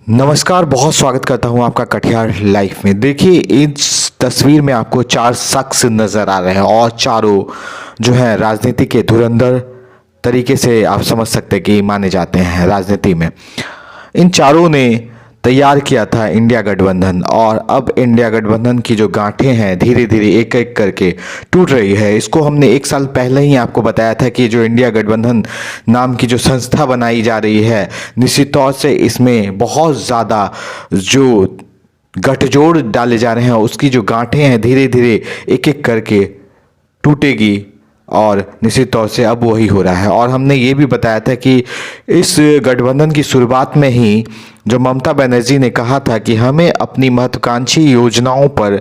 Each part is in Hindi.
नमस्कार, बहुत स्वागत करता हूं आपका कटिहार लाइफ में। देखिए, इस तस्वीर में आपको चार शख्स नज़र आ रहे हैं और चारों जो है राजनीति के धुरंधर तरीके से आप समझ सकते हैं कि माने जाते हैं राजनीति में। इन चारों ने तैयार किया था इंडिया गठबंधन और अब इंडिया गठबंधन की जो गांठें हैं धीरे धीरे एक एक करके टूट रही है। इसको हमने एक साल पहले ही आपको बताया था कि जो इंडिया गठबंधन नाम की जो संस्था बनाई जा रही है, निश्चित तौर से इसमें बहुत ज़्यादा जो गठजोड़ डाले जा रहे हैं, उसकी जो गांठें हैं धीरे धीरे एक एक करके टूटेगी और निश्चित तौर से अब वही हो रहा है। और हमने ये भी बताया था कि इस गठबंधन की शुरुआत में ही जो ममता बनर्जी ने कहा था कि हमें अपनी महत्वाकांक्षी योजनाओं पर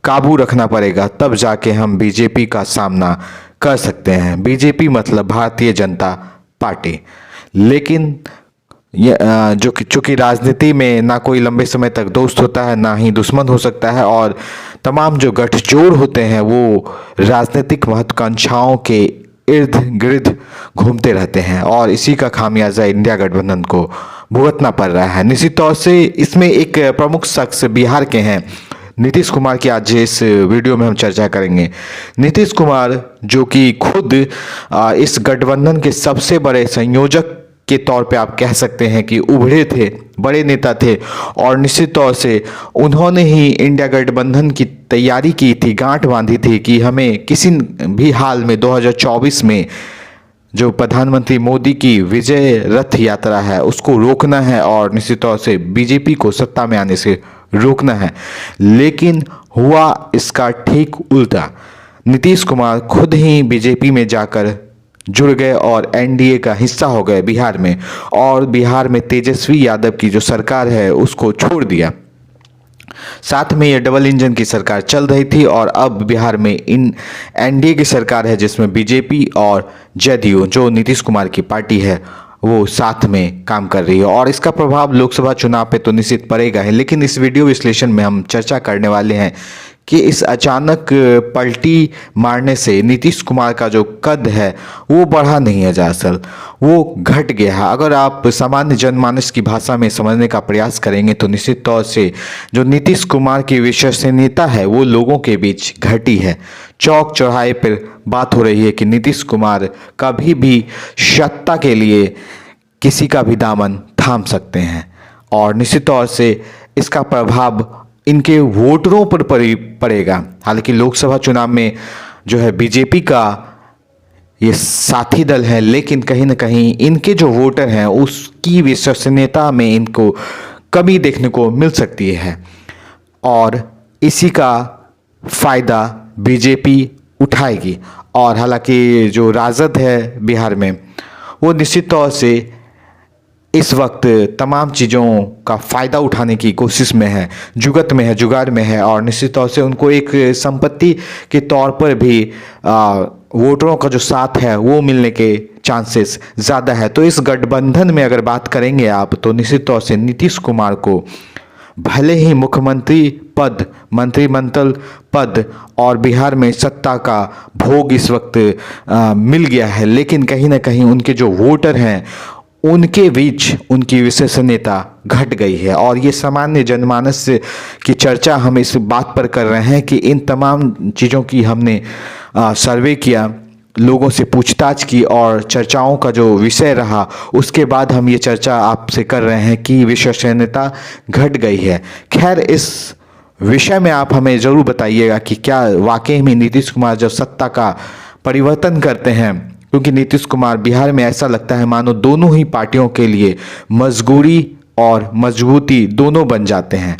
काबू रखना पड़ेगा, तब जाके हम बीजेपी का सामना कर सकते हैं। बीजेपी मतलब भारतीय जनता पार्टी। लेकिन जो चूँकि राजनीति में ना कोई लंबे समय तक दोस्त होता है, ना ही दुश्मन हो सकता है, और तमाम जो गठजोड़ होते हैं वो राजनीतिक महत्वाकांक्षाओं के इर्द गिर्द घूमते रहते हैं और इसी का खामियाजा इंडिया गठबंधन को भुगतना पड़ रहा है। निश्चित तौर से इसमें एक प्रमुख शख्स बिहार के हैं, नीतीश कुमार की आज इस वीडियो में हम चर्चा करेंगे। नीतीश कुमार जो कि खुद इस गठबंधन के सबसे बड़े संयोजक के तौर पे आप कह सकते हैं कि उभरे थे, बड़े नेता थे, और निश्चित तौर से उन्होंने ही इंडिया गठबंधन की तैयारी की थी, गांठ बांधी थी कि हमें किसी भी हाल में 2024 में जो प्रधानमंत्री मोदी की विजय रथ यात्रा है उसको रोकना है और निश्चित तौर से बीजेपी को सत्ता में आने से रोकना है। लेकिन हुआ इसका ठीक उल्टा। नीतीश कुमार खुद ही बीजेपी में जाकर जुड़ गए और एनडीए का हिस्सा हो गए बिहार में, और बिहार में तेजस्वी यादव की जो सरकार है उसको छोड़ दिया। साथ में ये डबल इंजन की सरकार चल रही थी और अब बिहार में इन एनडीए की सरकार है जिसमें बीजेपी और जेडीयू जो नीतीश कुमार की पार्टी है वो साथ में काम कर रही है, और इसका प्रभाव लोकसभा चुनाव पे तो निश्चित पड़ेगा है। लेकिन इस वीडियो विश्लेषण में हम चर्चा करने वाले हैं कि इस अचानक पलटी मारने से नीतीश कुमार का जो कद है वो बढ़ा नहीं है, दरअसल वो घट गया है। अगर आप सामान्य जनमानस की भाषा में समझने का प्रयास करेंगे तो निश्चित तौर से जो नीतीश कुमार की विश्वसनीयता है वो लोगों के बीच घटी है। चौक चौराहे पर बात हो रही है कि नीतीश कुमार कभी भी सत्ता के लिए किसी का भी दामन थाम सकते हैं, और निश्चित तौर से इसका प्रभाव इनके वोटरों पर पड़ेगा। हालांकि लोकसभा चुनाव में जो है बीजेपी का ये साथी दल है, लेकिन कहीं ना कहीं इनके जो वोटर हैं उसकी विश्वसनीयता में इनको कमी देखने को मिल सकती है, और इसी का फ़ायदा बीजेपी उठाएगी। और हालांकि जो राजद है बिहार में वो निश्चित तौर से इस वक्त तमाम चीज़ों का फ़ायदा उठाने की कोशिश में है, जुगत में है, जुगाड़ में है, और निश्चित तौर से उनको एक संपत्ति के तौर पर भी वोटरों का जो साथ है वो मिलने के चांसेस ज़्यादा है। तो इस गठबंधन में अगर बात करेंगे आप तो निश्चित तौर से नीतीश कुमार को भले ही मुख्यमंत्री पद, मंत्रिमंडल पद और बिहार में सत्ता का भोग इस वक्त मिल गया है, लेकिन कहीं ना कहीं उनके जो वोटर हैं उनके बीच उनकी विश्वसनीयता घट गई है। और ये सामान्य जनमानस की चर्चा हम इस बात पर कर रहे हैं कि इन तमाम चीज़ों की हमने सर्वे किया, लोगों से पूछताछ की, और चर्चाओं का जो विषय रहा उसके बाद हम ये चर्चा आपसे कर रहे हैं कि विश्वसनीयता घट गई है। खैर, इस विषय में आप हमें ज़रूर बताइएगा कि क्या वाकई में नीतीश कुमार जब सत्ता का परिवर्तन करते हैं, क्योंकि नीतीश कुमार बिहार में ऐसा लगता है मानो दोनों ही पार्टियों के लिए मजबूरी और मजबूती दोनों बन जाते हैं,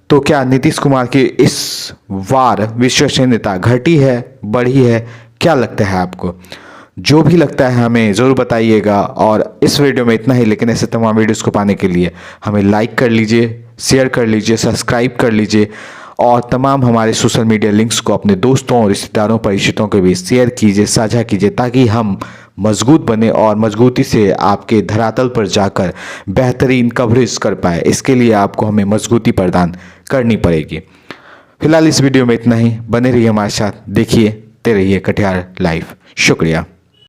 तो क्या नीतीश कुमार की इस बार विश्वसनीयता घटी है, बढ़ी है? क्या लगता है आपको? जो भी लगता है हमें ज़रूर बताइएगा। और इस वीडियो में इतना ही, लेकिन ऐसे तमाम वीडियोस को पाने के लिए हमें लाइक कर लीजिए, शेयर कर लीजिए, सब्सक्राइब कर लीजिए, और तमाम हमारे सोशल मीडिया लिंक्स को अपने दोस्तों और रिश्तेदारों परिचितों के बीच शेयर कीजिए, साझा कीजिए, ताकि हम मजबूत बने और मजबूती से आपके धरातल पर जाकर बेहतरीन कवरेज कर पाए। इसके लिए आपको हमें मजबूती प्रदान करनी पड़ेगी। फिलहाल इस वीडियो में इतना ही। बने रहिए हमारे साथ, देखिए ते रहिए कटिहार लाइव। शुक्रिया।